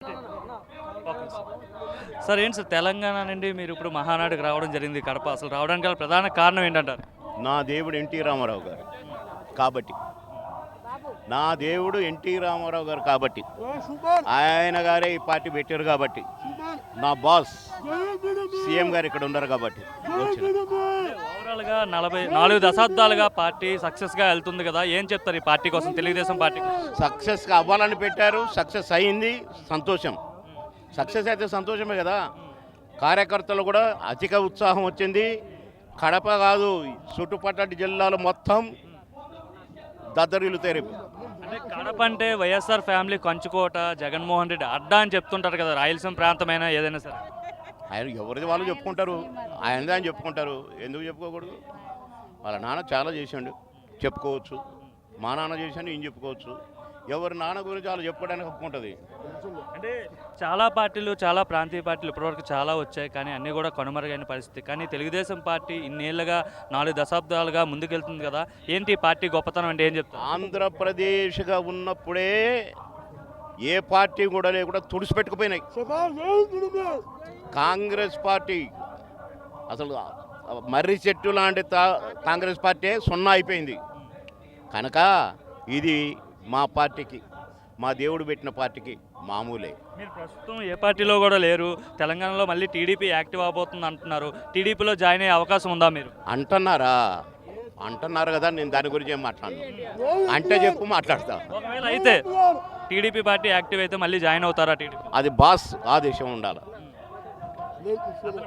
Okay sir. ఏంటి sir Telangana నుండి మీరు ఇప్పుడు మహానాడుకి రావడం జరిగింది కడప. అసలు రావడానికి గల ప్రధాన కారణం ఏంటంటారు? నా దేవుడు ఎన్టీ రామారావు గారు కాబట్టి నా దేవుడు ఎన్టీ రామారావు గారు కాబట్టి ఆయన గారే ఈ పార్టీ పెట్టారు కాబట్టి నా బాస్ సీఎం గారు ఇక్కడ ఉన్నారు కాబట్టి ఓవరాల్గా 44 దశాబ్దాలుగా పార్టీ సక్సెస్గా వెళ్తుంది కదా, ఏం చెప్తారు ఈ పార్టీ కోసం, తెలుగుదేశం పార్టీ? సక్సెస్గా అవ్వాలని పెట్టారు, సక్సెస్ అయింది, సంతోషం. సక్సెస్ అయితే సంతోషమే కదా. కార్యకర్తలు కూడా అధిక ఉత్సాహం వచ్చింది. కడప కాదు, చుట్టుపక్కల జిల్లాలు మొత్తం దద్దరిల్లుతారు. అంటే కడప అంటే వైఎస్ఆర్ ఫ్యామిలీ కంచుకోట, జగన్మోహన్ రెడ్డి అడ్డా అని చెప్తుంటారు కదా, రాయలసీమ ప్రాంతమైనా ఏదైనా సరే. ఆయన ఎవరిది వాళ్ళు చెప్పుకుంటారు, ఆయనదే ఆయన చెప్పుకుంటారు. ఎందుకు చెప్పుకోకూడదు? వాళ్ళ నాన్న చాలా చేశాడు, చెప్పుకోవచ్చు. మా నాన్న చేశాడు, ఈయన చెప్పుకోవచ్చు. ఎవరి నాన్న గురించి వాళ్ళు చెప్పుకోవడానికి ఒప్పుకుంటుంది. అంటే చాలా పార్టీలు, చాలా ప్రాంతీయ పార్టీలు ఇప్పటివరకు చాలా వచ్చాయి, కానీ అన్నీ కూడా కనుమరుగైన పరిస్థితి. కానీ తెలుగుదేశం పార్టీ ఇన్నేళ్ళుగా 4 దశాబ్దాలుగా ముందుకెళ్తుంది కదా, ఏంటి ఈ పార్టీ గొప్పతనం అంటే ఏం చెప్తారు? ఆంధ్రప్రదేశ్గా ఉన్నప్పుడే ఏ పార్టీ కూడా లేకుండా తుడిచిపెట్టుకుపోయినాయి. కాంగ్రెస్ పార్టీ అసలు మర్రి చెట్టు లాంటి కాంగ్రెస్ పార్టీ సున్నా అయిపోయింది. కనుక ఇది మా పార్టీకి, మా దేవుడు పెట్టిన పార్టీకి మామూలే. మీరు ప్రస్తుతం ఏ పార్టీలో కూడా లేరు, తెలంగాణలో మళ్ళీ టీడీపీ యాక్టివ్ అవబోతుంది అంటున్నారు. టీడీపీలో జాయిన్ అయ్యే అవకాశం ఉందా మీరు? అంటున్నారు కదా, నేను దాని గురించి ఏం మాట్లాడను. అంటే చెప్పు, మాట్లాడతా. ఒకవేళ అయితే టీడీపీ పార్టీ యాక్టివ్ అయితే మళ్ళీ జాయిన్ అవుతారా టీడీపీ? అది బాస్ ఆదేశం ఉండాలి.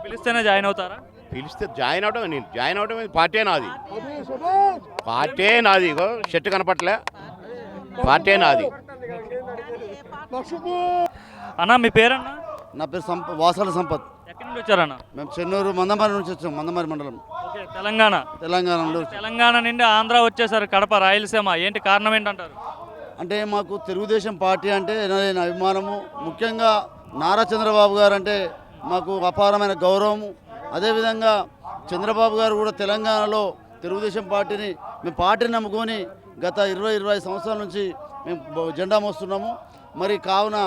పిలిస్తేనే జాయిన్ అవుతారా? పిలిస్తే జాయిన్ అవడం, నేను జాయిన్ అవడం పార్టీ నాది. ఇగో షర్ట్ కనపట్లే, పార్టీ నాది. అన్నా మీ పేరన్నా? నా పేరు వాసాల సంపత్. ఎక్కడి నుండి వచ్చారన్నా? మేము చెన్నూరు మందమారి నుంచి వచ్చాం, మందమారి మండలం, ఓకే. తెలంగాణలో తెలంగాణ నుండి ఆంధ్ర వచ్చేసారు, కడప రాయలసీమ. ఏంటి కారణం ఏంటంటారు? అంటే మాకు తెలుగుదేశం పార్టీ అంటే ఎనలేని అభిమానము. ముఖ్యంగా నారా చంద్రబాబు గారు అంటే మాకు అపారమైన గౌరవము. అదేవిధంగా చంద్రబాబు గారు కూడా తెలంగాణలో తెలుగుదేశం పార్టీని, మేము పార్టీని నమ్ముకొని గత 20-25 సంవత్సరాల నుంచి మేము జెండా మోస్తున్నాము. మరి కావున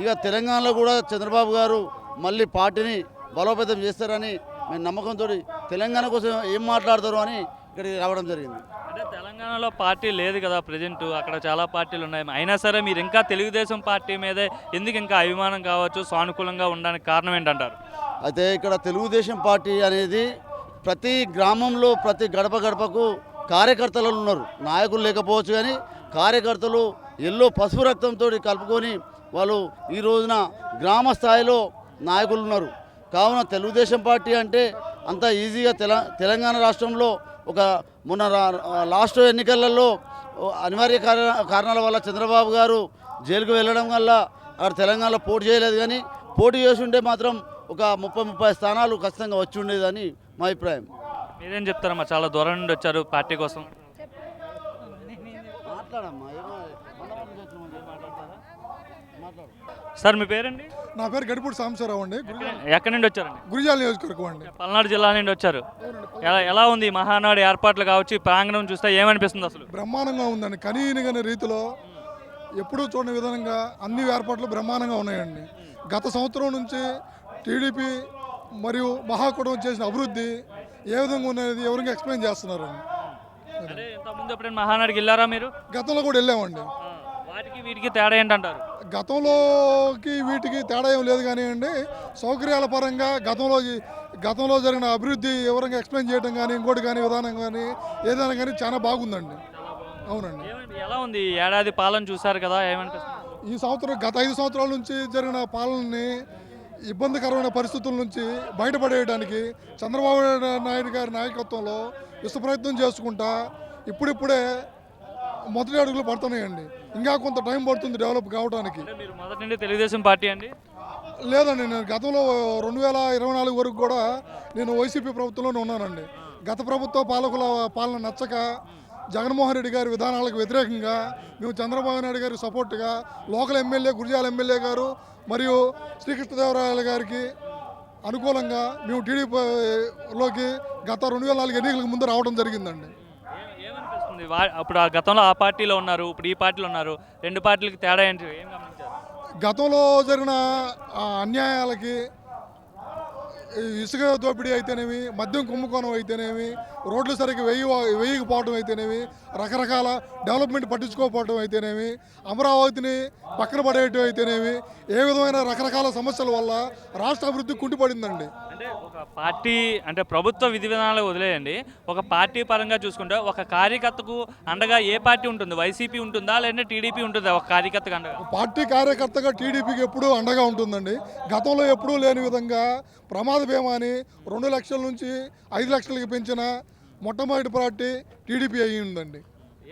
ఇక తెలంగాణలో కూడా చంద్రబాబు గారు మళ్ళీ పార్టీని బలోపేతం చేస్తారని మేము నమ్మకంతో తెలంగాణ కోసం ఏం మాట్లాడతారు అని ఇక్కడికి రావడం జరిగింది. అంటే తెలంగాణలో పార్టీ లేదు కదా ప్రజెంట్, అక్కడ చాలా పార్టీలు ఉన్నాయి. అయినా సరే మీరు ఇంకా తెలుగుదేశం పార్టీ మీదే ఎందుకు ఇంకా అభిమానం కావచ్చు, సానుకూలంగా ఉండడానికి కారణం ఏంటంటారు? అయితే ఇక్కడ తెలుగుదేశం పార్టీ అనేది ప్రతి గ్రామంలో, ప్రతి గడప గడపకు కార్యకర్తలు ఉన్నారు. నాయకులు లేకపోవచ్చు, కానీ కార్యకర్తలు ఎల్లో పసుపు రక్తంతో కలుపుకొని వాళ్ళు ఈ రోజున గ్రామ స్థాయిలో నాయకులు ఉన్నారు. కావున తెలుగుదేశం పార్టీ అంటే అంత ఈజీగా తెలంగాణ రాష్ట్రంలో మొన్న లాస్ట్ ఎన్నికలలో అనివార్య కారణాల వల్ల చంద్రబాబు గారు జైలుకు వెళ్ళడం వల్ల అక్కడ తెలంగాణలో పోటీ చేయలేదు. కానీ పోటీ చేసి ఉంటే మాత్రం ఒక 30-30 స్థానాలు ఖచ్చితంగా వచ్చి ఉండేదని మా అభిప్రాయం. మీరేం చెప్తారమ్మా? చాలా దూరం నుండి వచ్చారు పార్టీ కోసం. సార్ మీ పేరండి? నా పేరు గడిపూడి సాంబశివరావు అండి. ఎక్కడి నుండి వచ్చారండి? గురిజాల నియోజకవర్గం అండి. పల్నాడు జిల్లా నుండి వచ్చారు. ఎలా ఉంది మహానాడు ఏర్పాట్లు కావచ్చు, ప్రాంగణం చూస్తే ఏమనిపిస్తుంది అసలు? బ్రహ్మాండంగా ఉందండి. కనీనిగని రీతిలో ఎప్పుడూ చూడని విధంగా అన్ని ఏర్పాట్లు బ్రహ్మాండంగా ఉన్నాయండి. గత సంవత్సరం నుంచి టీడీపీ మరియు మహాకూటమి చేసిన అభివృద్ధి ఏ విధంగా ఉన్నది ఎవరికి ఎక్స్ప్లెయిన్ చేస్తున్నారండి. ఇంతకుముందు ఎప్పుడైనా మహానాడుకి వెళ్ళారా మీరు? గతంలో కూడా వెళ్ళామండి. వాటికి వీటికి తేడా ఏంటంటారు? గతంలోకి వీటికి తేడా ఏం లేదు కానివ్వండి, సౌకర్యాల పరంగా గతంలో జరిగిన అభివృద్ధి వివరంగా ఎక్స్ప్లెయిన్ చేయడం కానీ, ఇంకోటి కానీ, విధానం కానీ, ఏదైనా కానీ చాలా బాగుందండి. అవునండి. ఎలా ఉంది ఏడాది పాలన చూసారు కదా, ఏమనిపిస్తుంది? ఈ సంవత్సరం గత 5 సంవత్సరాల నుంచి జరిగిన పాలనని ఇబ్బందికరమైన పరిస్థితుల నుంచి బయటపడేయడానికి చంద్రబాబు నాయుడు గారి నాయకత్వంలో విశ్వప్రయత్నం చేసుకుంటా ఇప్పుడిప్పుడే మొదటి అడుగులు పడుతున్నాయండి. ఇంకా కొంత టైం పడుతుంది డెవలప్ కావడానికి. మీరు మొదటి నుండి తెలుగుదేశం పార్టీ అండి? లేదండి, నేను గతంలో 2024 వరకు కూడా నేను వైసీపీ ప్రభుత్వంలోనే ఉన్నానండి. గత ప్రభుత్వ పాలకుల పాలన నచ్చక జగన్మోహన్ రెడ్డి గారి విధానాలకు వ్యతిరేకంగా మేము చంద్రబాబు నాయుడు గారికి సపోర్ట్గా లోకల్ ఎమ్మెల్యే గురిజాల ఎమ్మెల్యే గారు మరియు శ్రీకృష్ణదేవరాయల గారికి అనుకూలంగా మేము టీడీపీలోకి గత 2004 ఎన్నికలకు ముందు రావడం జరిగిందండి. అప్పుడు ఆ గతంలో ఆ పార్టీలో ఉన్నారు, ఇప్పుడు ఈ పార్టీలో ఉన్నారు, రెండు పార్టీలకి తేడా ఏంటి, ఏం గమనించారు? గతంలో జరిగిన అన్యాయాలకి, ఇసుక దోపిడీ అయితేనేమి, మద్యం కుంభకోణం అయితేనేమి, రోడ్లు సరిగ్గా వేయకపోవడం అయితేనేమి, రకరకాల డెవలప్మెంట్ పట్టించుకోకపోవడం అయితేనేమి, అమరావతిని పక్కన పడేయటం అయితేనేమి, ఏ విధమైన రకరకాల సమస్యల వల్ల రాష్ట్ర అభివృద్ధి కుంటుపడిందండి. అంటే ఒక పార్టీ అంటే ప్రభుత్వ విధి విధానాలు వదిలేయండి, ఒక పార్టీ పరంగా చూసుకుంటే ఒక కార్యకర్తకు అండగా ఏ పార్టీ ఉంటుంది? వైసీపీ ఉంటుందా లేదంటే టీడీపీ ఉంటుందా ఒక కార్యకర్తకు అండగా? పార్టీ కార్యకర్తగా టీడీపీకి ఎప్పుడూ అండగా ఉంటుందండి. గతంలో ఎప్పుడూ లేని విధంగా ప్రమాద బీమాని 2 లక్షల నుంచి 5 లక్షలకి పెంచిన మొట్టమొదటి పార్టీ టీడీపీ అయ్యి ఉందండి.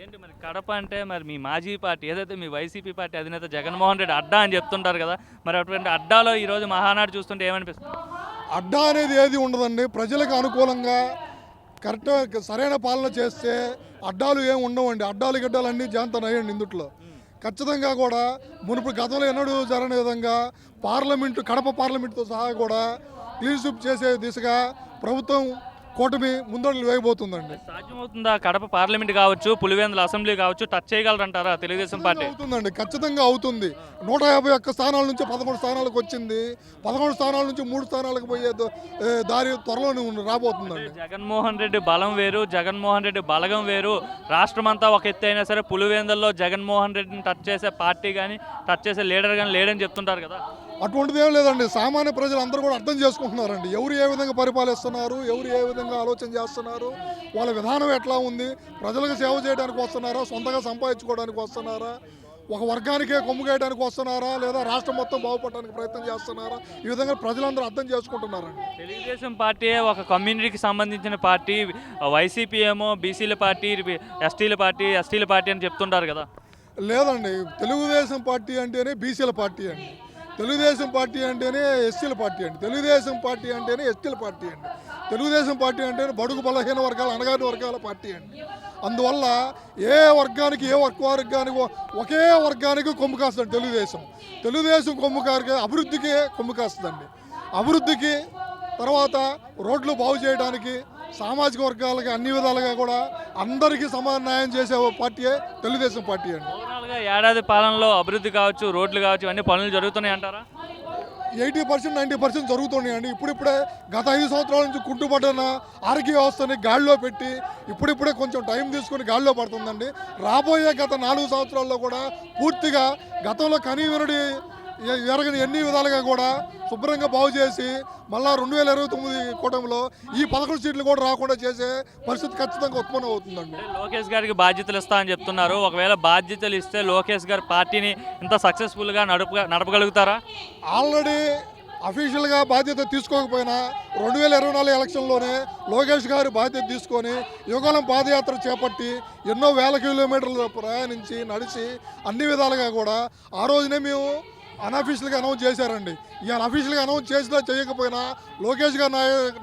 ఏంటి మరి కడప అంటే మరి మీ మాజీ పార్టీ ఏదైతే మీ వైసీపీ పార్టీ అధినేత జగన్మోహన్ రెడ్డి అడ్డా అని చెప్తుంటారు కదా, మరి అటువంటి అడ్డాలో ఈరోజు మహానాడు చూస్తుంటే ఏమనిపిస్తుంది? అడ్డా అనేది ఏది ఉండదండి. ప్రజలకు అనుకూలంగా కరెక్ట్ సరైన పాలన చేస్తే అడ్డాలు ఏమి ఉండవండి. అడ్డాలు గిడ్డాలు అన్నీ జాంతనయ్యండి ఇందుట్లో. ఖచ్చితంగా కూడా మునుపు గతంలో ఎన్నడూ జరగని విధంగా కడప పార్లమెంటుతో సహా కూడా క్లీన్ స్వీప్ చేసే దిశగా ప్రభుత్వం కూటమి ముందడుగులు వేయబోతుందండి. సాధ్యమవుతుందా? కడప పార్లమెంట్ కావచ్చు, పులివెందుల అసెంబ్లీ కావచ్చు, టచ్ చేయగలరంటారా తెలుగుదేశం పార్టీ? అవుతుందండి, ఖచ్చితంగా అవుతుంది. 151 స్థానాల నుంచి 13 స్థానాలకు వచ్చింది. 11 స్థానాల నుంచి 3 స్థానాలకు పోయే దారి త్వరలోనే రాబోతుందండి. జగన్మోహన్ రెడ్డి బలం వేరు, జగన్మోహన్ రెడ్డి బలగం వేరు. రాష్ట్రమంతా ఒక ఎత్తు అయినా సరే పులివెందుల్లో జగన్మోహన్ రెడ్డిని టచ్ చేసే పార్టీ కానీ టచ్ చేసే లీడర్ కానీ లేడని చెప్తుంటారు కదా. అటువంటిది ఏం లేదండి. సామాన్య ప్రజలు అందరూ కూడా అర్థం చేసుకుంటున్నారండి. ఎవరు ఏ విధంగా పరిపాలిస్తున్నారు, ఎవరు ఏ విధంగా ఆలోచన చేస్తున్నారు, వాళ్ళ విధానం ఎట్లా ఉంది, ప్రజలకు సేవ చేయడానికి వస్తున్నారా, సొంతగా సంపాదించుకోవడానికి వస్తున్నారా, ఒక వర్గానికే కొమ్ముగేయడానికి వస్తున్నారా, లేదా రాష్ట్రం మొత్తం బాగుపడడానికి ప్రయత్నం చేస్తున్నారా, ఈ విధంగా ప్రజలందరూ అర్థం చేసుకుంటున్నారండి. తెలుగుదేశం పార్టీ ఒక కమ్యూనిటీకి సంబంధించిన పార్టీ, వైసీపీ ఏమో బీసీల పార్టీ, ఎస్టీల పార్టీ అని చెప్తుంటారు కదా. లేదండి, తెలుగుదేశం పార్టీ అంటేనే బీసీల పార్టీ అండి. తెలుగుదేశం పార్టీ అంటేనే ఎస్సీల పార్టీ అండి. తెలుగుదేశం పార్టీ అంటేనే ఎస్టీల పార్టీ అండి. తెలుగుదేశం పార్టీ అంటేనే బడుగు బలహీన వర్గాల, అణగారిన వర్గాల పార్టీ అండి. అందువల్ల ఏ వర్గానికి ఒకే వర్గానికి కొమ్ము కాస్తుంది తెలుగుదేశం కొమ్ము కారికి అభివృద్ధికి కొమ్ము కాస్తుందండి. అభివృద్ధికి తర్వాత రోడ్లు బాగు చేయడానికి, సామాజిక వర్గాలకి అన్ని విధాలుగా కూడా అందరికీ సమాన న్యాయం చేసే పార్టీయే తెలుగుదేశం పార్టీ అండి. ఓవరాల్గా ఏడాది పాలనలో అభివృద్ధి కావచ్చు, రోడ్లు కావచ్చు, ఇవన్నీ పనులు జరుగుతున్నాయి అంటారా? 80% 90% జరుగుతున్నాయండి. ఇప్పుడిప్పుడే గత 5 సంవత్సరాల నుంచి కుంటుపడిన ఆరోగ్య వ్యవస్థని గాడిలో పెట్టి ఇప్పుడిప్పుడే కొంచెం టైం తీసుకొని గాడిలో పడుతుందండి. రాబోయే గత 4 సంవత్సరాల్లో కూడా పూర్తిగా గతంలో కనీవినడి ఎరగని ఎన్ని విధాలుగా కూడా శుభ్రంగా బాగు చేసి మళ్ళా 2029 కూటమిలో ఈ 11 సీట్లు కూడా రాకుండా చేసే పరిస్థితి ఖచ్చితంగా ఉత్పన్నం అవుతుందండి. లోకేష్ గారికి బాధ్యతలు ఇస్తా అని చెప్తున్నారు. ఒకవేళ బాధ్యతలు ఇస్తే లోకేష్ గారు పార్టీని ఇంత సక్సెస్ఫుల్గా నడపగలుగుతారా? ఆల్రెడీ అఫీషియల్గా బాధ్యత తీసుకోకపోయినా 2024 ఎలక్షన్లోనే లోకేష్ గారు బాధ్యత తీసుకొని యుగళం పాదయాత్ర చేపట్టి ఎన్నో వేల కిలోమీటర్లు ప్రయాణించి నడిచి అన్ని విధాలుగా కూడా ఆ రోజునే మేము అన్అఫీషియల్గా అనౌన్స్ చేశారండి. ఈ అన్అఫీషియల్గా అనౌన్స్ చేసినా చేయకపోయినా లోకేష్ గారి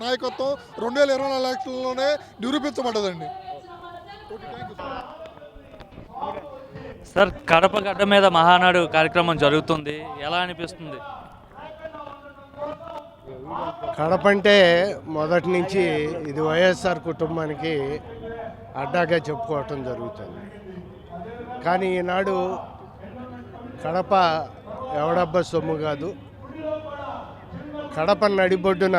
నాయకత్వం 2024 ఎలక్షన్లోనే నిరూపించబడ్డదండి. సార్, కడప గడ్డ మీద మహానాడు కార్యక్రమం జరుగుతుంది, ఎలా అనిపిస్తుంది? కడప అంటే మొదటి నుంచి ఇది వైఎస్ఆర్ కుటుంబానికి అడ్డాగా చెప్పుకోవటం జరుగుతుంది. కానీ ఈనాడు కడప ఎవడబ్బ సొమ్ము కాదు. కడప నడిబొడ్డున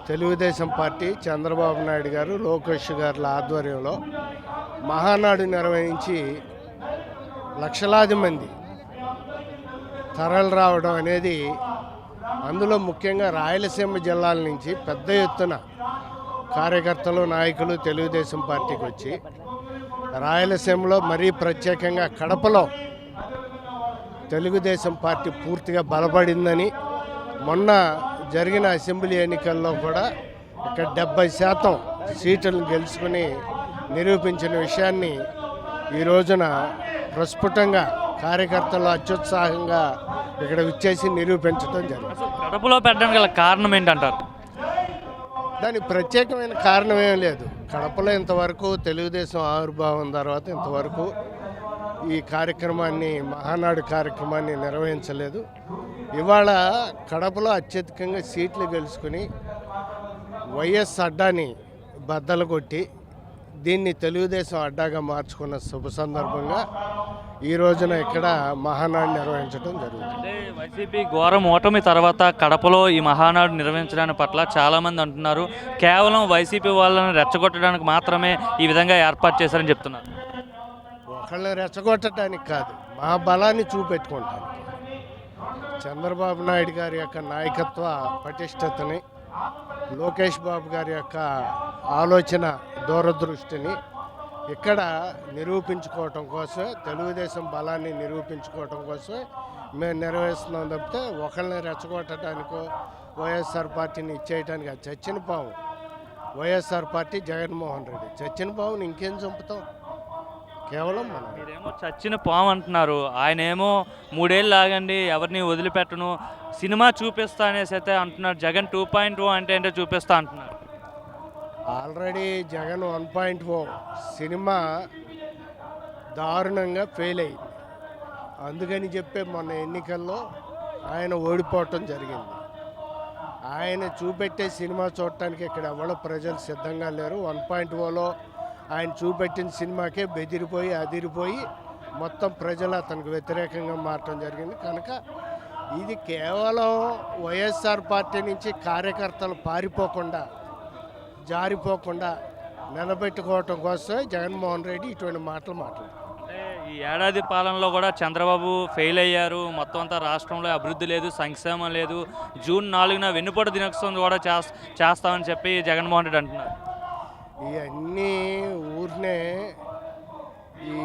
తెలుగుదేశం పార్టీ, చంద్రబాబు నాయుడు గారు, లోకేష్ గారుల ఆధ్వర్యంలో మహానాడు నిర్వహించి లక్షలాది మంది తరలి రావడం అనేది, అందులో ముఖ్యంగా రాయలసీమ జిల్లాల నుంచి పెద్ద ఎత్తున కార్యకర్తలు, నాయకులు తెలుగుదేశం పార్టీకి వచ్చి రాయలసీమలో మరీ ప్రత్యేకంగా కడపలో తెలుగుదేశం పార్టీ పూర్తిగా బలపడిందని, మొన్న జరిగిన అసెంబ్లీ ఎన్నికల్లో కూడా ఇక్కడ 70% సీట్లను గెలుచుకుని నిరూపించిన విషయాన్ని ఈ రోజున ప్రస్ఫుటంగా కార్యకర్తలు అత్యుత్సాహంగా ఇక్కడ విచ్చేసి నిరూపించడం జరిగింది. కడపలో పెట్టడానికి గల కారణం ఏంటంటారు? దానికి ప్రత్యేకమైన కారణం ఏం లేదు. కడపలో ఇంతవరకు తెలుగుదేశం ఆవిర్భావం తర్వాత ఇంతవరకు ఈ కార్యక్రమాన్ని, మహానాడు కార్యక్రమాన్ని నిర్వహించలేదు. ఇవాళ కడపలో అత్యధికంగా సీట్లు గెలుచుకుని వైఎస్ అడ్డాని బద్దలు కొట్టి దీన్ని తెలుగుదేశం అడ్డాగా మార్చుకున్న శుభ సందర్భంగా ఈ రోజున ఇక్కడ మహానాడు నిర్వహించడం జరుగుతుంది. అంటే వైసీపీ ఘోరం ఓటమి తర్వాత కడపలో ఈ మహానాడు నిర్వహించడానికి పట్ల చాలామంది అంటున్నారు కేవలం వైసీపీ వాళ్ళని రెచ్చగొట్టడానికి మాత్రమే ఈ విధంగా ఏర్పాటు చేశారని చెప్తున్నారు. ఒకళ్ళని రెచ్చగొట్టడానికి కాదు, మా బలాన్ని చూపెట్టుకుంటానికి. చంద్రబాబు నాయుడు గారి యొక్క నాయకత్వ పటిష్టతని, లోకేష్ బాబు గారి యొక్క ఆలోచన దూరదృష్టిని ఇక్కడ నిరూపించుకోవటం కోసమే, తెలుగుదేశం బలాన్ని నిరూపించుకోవటం కోసమే మేము నిర్వహిస్తున్నాం తప్పితే ఒకళ్ళని రెచ్చగొట్టడానికో వైఎస్ఆర్ పార్టీని ఇచ్చేయటానికి అది చచ్చిన పాము. వైఎస్ఆర్ పార్టీ జగన్మోహన్ రెడ్డి చచ్చిన పావుని ఇంకేం చంపుతాం? కేవలం మనం మీరేమో చచ్చిన పాము అంటున్నారు, ఆయన ఏమో 3 ఏళ్ళు ఆగండి ఎవరిని వదిలిపెట్టను సినిమా చూపిస్తా అనేసి అయితే అంటున్నారు. జగన్ 2.0 అంటే ఏంటో చూపిస్తా అంటున్నారు. ఆల్రెడీ జగన్ 1.0 సినిమా దారుణంగా ఫెయిల్ అయింది. అందుకని చెప్పే మొన్న ఎన్నికల్లో ఆయన ఓడిపోవటం జరిగింది. ఆయన చూపెట్టే సినిమా చూడటానికి ఇక్కడ ఎవరో ప్రజలు సిద్ధంగా లేరు. 1.0లో ఆయన చూపెట్టిన సినిమాకే బెదిరిపోయి అదిరిపోయి మొత్తం ప్రజలు అతనికి వ్యతిరేకంగా మారటం జరిగింది. కనుక ఇది కేవలం వైఎస్ఆర్ పార్టీ నుంచి కార్యకర్తలు పారిపోకుండా జారిపోకుండా నిలబెట్టుకోవటం కోసమే జగన్మోహన్ రెడ్డి ఇటువంటి మాటలు మాట్లాడారు. అంటే ఈ ఏడాది పాలనలో కూడా చంద్రబాబు ఫెయిల్ అయ్యారు. మొత్తం అంతా రాష్ట్రంలో అభివృద్ధి లేదు, సంక్షేమం లేదు. జూన్ 4న వెన్నుపోటు దినోత్సవం కూడా చేస్తామని చెప్పి జగన్మోహన్ రెడ్డి అంటున్నారు. ఇవన్నీ ఊరినే ఈ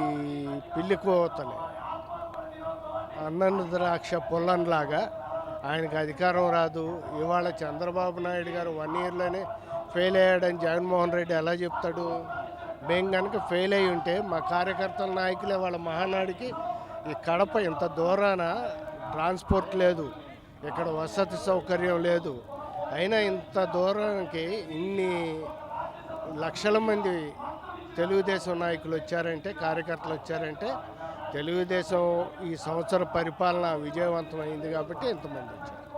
పిల్లి కోతలే, అన్నను ద్రాక్ష పుల్లన్లాగా. ఆయనకు అధికారం రాదు. ఇవాళ చంద్రబాబు నాయుడు గారు 1 ఇయర్లోనే ఫెయిల్ అయ్యాడని జగన్మోహన్ రెడ్డి ఎలా చెప్తాడు? మేము కనుక ఫెయిల్ అయి ఉంటే మా కార్యకర్తల నాయకులే వాళ్ళ మహానాడికి ఈ కడప ఇంత దూరాన ట్రాన్స్పోర్ట్ లేదు, ఇక్కడ వసతి సౌకర్యం లేదు, అయినా ఇంత దూరానికి ఇన్ని లక్షల మంది తెలుగుదేశం నాయకులు వచ్చారంటే, కార్యకర్తలు వచ్చారంటే తెలుగుదేశం ఈ సంవత్సర పరిపాలన విజయవంతం అయింది కాబట్టి ఇంతమంది వచ్చారు.